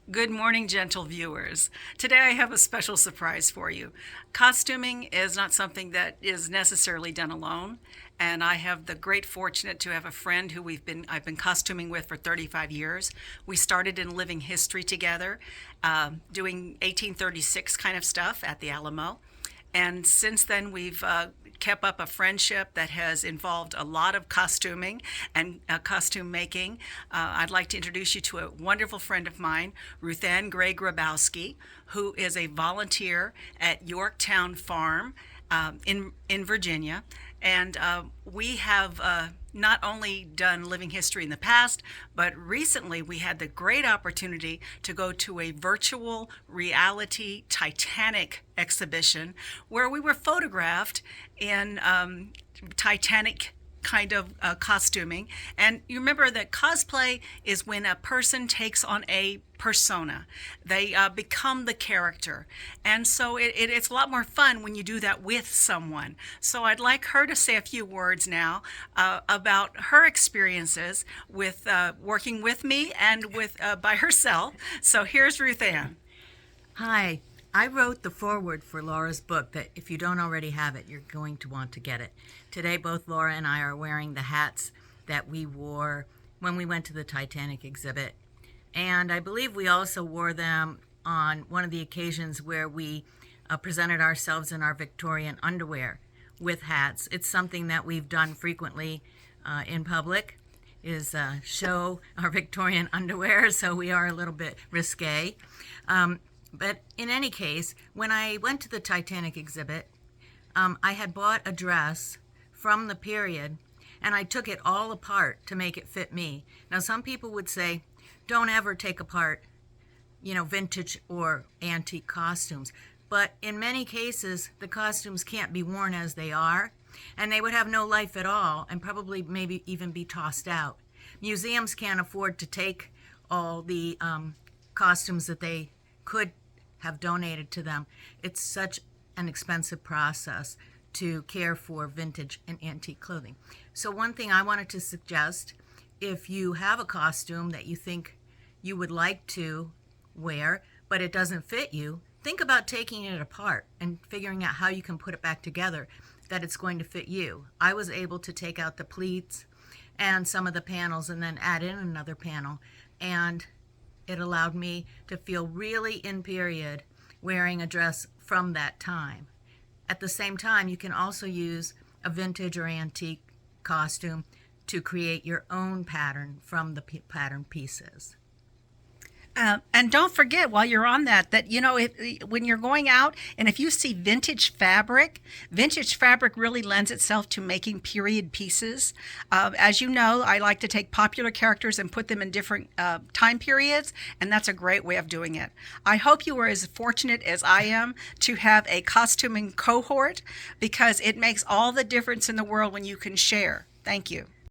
Good morning, gentle viewers. Today I have a special surprise for you. Costuming is not something that is necessarily done alone, and I have the great fortunate to have a friend who I've been costuming with for 35 years. We started in living history together, doing 1836 kind of stuff at the Alamo. And since then, we've kept up a friendship that has involved a lot of costuming and costume making. I'd like to introduce you to a wonderful friend of mine, Ruthann Gray Grabowski, who is a volunteer at Yorktown Farm in Virginia. And we have not only done living history in the past, but recently we had the great opportunity to go to a virtual reality Titanic exhibition where we were photographed in Titanic kind of costuming. And you remember that cosplay is when a person takes on a persona. They become the character. And so it's a lot more fun when you do that with someone. So I'd like her to say a few words now about her experiences with working with me and with by herself. So here's Ruth Ann. Hi, I wrote the foreword for Laura's book that if you don't already have it, you're going to want to get it. Today, both Laura and I are wearing the hats that we wore when we went to the Titanic exhibit. And I believe we also wore them on one of the occasions where we presented ourselves in our Victorian underwear with hats. It's something that we've done frequently in public, is show our Victorian underwear, so we are a little bit risque. But in any case, when I went to the Titanic exhibit, I had bought a dress from the period, and I took it all apart to make it fit me. Now, some people would say, don't ever take apart, vintage or antique costumes. But in many cases, the costumes can't be worn as they are, and they would have no life at all, and probably maybe even be tossed out. Museums can't afford to take all the costumes that they could have donated to them. It's such an expensive process to care for vintage and antique clothing. So one thing I wanted to suggest, if you have a costume that you think you would like to wear, but it doesn't fit you, think about taking it apart and figuring out how you can put it back together that it's going to fit you. I was able to take out the pleats and some of the panels and then add in another panel, and it allowed me to feel really in period wearing a dress from that time. At the same time, you can also use a vintage or antique costume to create your own pattern from the pattern pieces. And don't forget, while you're on that, when you're going out and if you see vintage fabric really lends itself to making period pieces. As you know, I like to take popular characters and put them in different time periods, and that's a great way of doing it. I hope you are as fortunate as I am to have a costuming cohort, because it makes all the difference in the world when you can share. Thank you.